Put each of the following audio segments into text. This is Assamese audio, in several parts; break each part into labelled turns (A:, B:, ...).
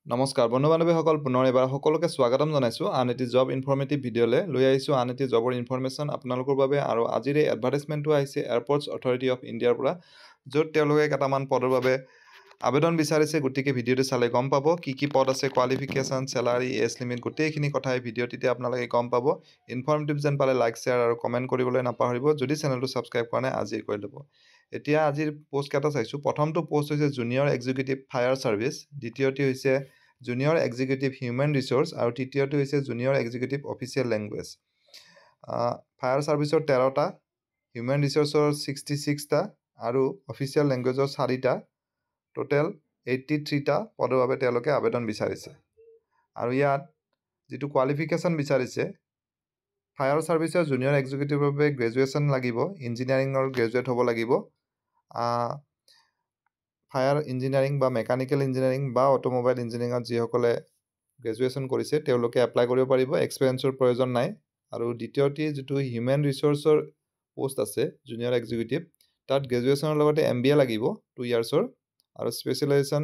A: নমস্কাৰ বন্ধু বান্ধৱীসকল পুনৰ এবাৰ সকলোকে স্বাগতম জনাইছোঁ আন এটি জব ইনফৰ্মেটিভ ভিডিঅ'লৈ লৈ আহিছোঁ আন এটি জবৰ ইনফৰমেশ্যন আপোনালোকৰ বাবে আৰু আজিৰ এই এডভাৰটাইজমেণ্টটো আহিছে এয়াৰপৰ্টছ অথৰিটি অফ ইণ্ডিয়াৰ পৰা য'ত তেওঁলোকে কেইটামান পদৰ বাবে আবেদন বিচাৰিছে গতিকে ভিডিঅ'টো চালে গম পাব কি পদ আছে কোৱালিফিকেশ্যন চেলাৰী এজ লিমিট গোটেইখিনি কথাই ভিডিঅ'টিতে আপোনালোকে গম পাব ইনফৰ্মেটিভ যেন পালে লাইক শ্বেয়াৰ আৰু কমেণ্ট কৰিবলৈ নাপাহৰিব যদি চেনেলটো ছাবস্ক্ৰাইব কৰা নাই আজিয়ে কৰি ল'ব এতিয়া আজিৰ পোষ্ট কেইটা চাইছোঁ প্ৰথমটো পোষ্ট হৈছে জুনিয়ৰ এক্সিকিউটিভ ফায়াৰ ছাৰ্ভিচ দ্বিতীয়টি হৈছে জুনিয়ৰ এক্সিকিউটিভ হিউমেন ৰিচোৰ্চ আৰু তৃতীয়টো হৈছে junior executive official language fire ছাৰ্ভিচৰ 13টা হিউমেন ৰিচোৰ্চৰ 66টা আৰু অফিচিয়েল লেংগুৱেজৰ 4টা টোটেল 83টা পদৰ বাবে তেওঁলোকে আবেদন বিচাৰিছে আৰু ইয়াত যিটো কোৱালিফিকেশ্যন বিচাৰিছে ফায়াৰ ছাৰ্ভিচৰ জুনিয়ৰ এক্সিকিউটিভৰ বাবে গ্ৰেজুৱেশ্যন লাগিব ইঞ্জিনিয়াৰিঙৰ গ্ৰেজুৱেট হ'ব লাগিব ফায়াৰ ইঞ্জিনিয়াৰিং বা মেকানিকেল ইঞ্জিনিয়াৰিং বা অটোমোবাইল ইঞ্জিনিয়াৰিঙত যিসকলে গ্ৰেজুৱেশ্যন কৰিছে তেওঁলোকে এপ্লাই কৰিব পাৰিব এক্সপিৰিয়েঞ্চৰ প্ৰয়োজন নাই আৰু দ্বিতীয়টি যিটো হিউমেন ৰিচোৰ্চৰ পোষ্ট আছে জুনিয়ৰ এক্সিকিউটিভ তাত গ্ৰেজুৱেশ্যনৰ লগতে MBA লাগিব 2 ইয়াৰ্ছৰ আৰু স্পেচিয়েলাইজেশ্যন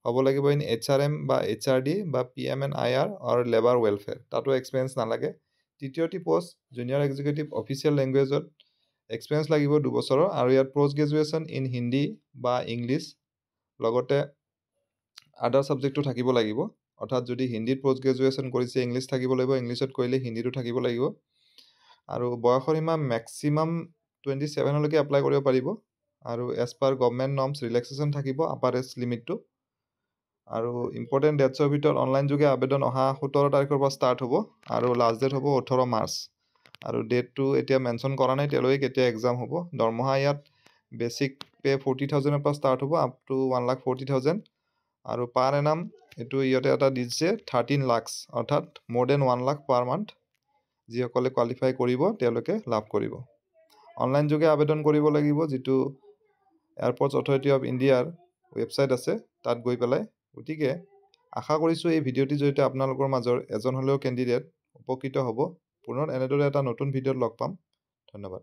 A: হ'ব লাগিব ইন HRM বা HRD বা PMNIR আৰু লেবাৰ ৱেলফেয়াৰ তাতো এক্সপিৰিয়েঞ্চ নালাগে তৃতীয়টি পোষ্ট জুনিয়ৰ এক্সিকিউটিভ অফিচিয়েল লেংগুৱেজত এক্সপিৰিয়েঞ্চ লাগিব 2 বছৰৰ আৰু ইয়াত পোষ্ট গ্ৰেজুৱেশ্যন ইন হিন্দী বা ইংলিছ লগতে আদাৰ ছাবজেক্টটো থাকিব লাগিব অৰ্থাৎ যদি হিন্দীত পোষ্ট গ্ৰেজুৱেশ্যন কৰিছে ইংলিছ থাকিব লাগিব ইংলিছত কৰিলে হিন্দীটো থাকিব লাগিব আৰু বয়সৰ সীমা মেক্সিমাম 27লৈকে এপ্লাই কৰিব পাৰিব আৰু age per government norms relaxation থাকিব আপাৰ এজ লিমিটটো আৰু ইম্পৰ্টেণ্ট ডেটছৰ ভিতৰত অনলাইন যোগে আবেদন অহা 17 তাৰিখৰ পৰা ষ্টাৰ্ট হ'ব আৰু লাষ্ট ডেট হ'ব 18 মাৰ্চ আৰু ডেটটো এতিয়া মেনশ্যন কৰা নাই তেওঁলোকে কেতিয়া এক্সাম হ'ব দৰমহা ইয়াত বেচিক পে 40,000ৰ পৰা ষ্টাৰ্ট হ'ব আপ টু 1,40,000 আৰু পাৰ এনাম এইটো ইয়াতে এটা দিছে 13 লাখ অৰ্থাৎ মোৰ দেন 1 লাখ পাৰ মান্থ যিসকলে কোৱালিফাই কৰিব তেওঁলোকে লাভ কৰিব অনলাইন যোগে আবেদন কৰিব লাগিব যিটো এয়াৰপৰ্টছ অথৰিটি অফ ইণ্ডিয়াৰ ৱেবছাইট আছে তাত গৈ পেলাই গতিকে আশা কৰিছোঁ এই ভিডিঅ'টিৰ জৰিয়তে আপোনালোকৰ মাজৰ এজন হ'লেও কেণ্ডিডেট উপকৃত হ'ব পুনৰ এনেদৰে এটা নতুন ভিডিঅ'ত লগ পাম ধন্যবাদ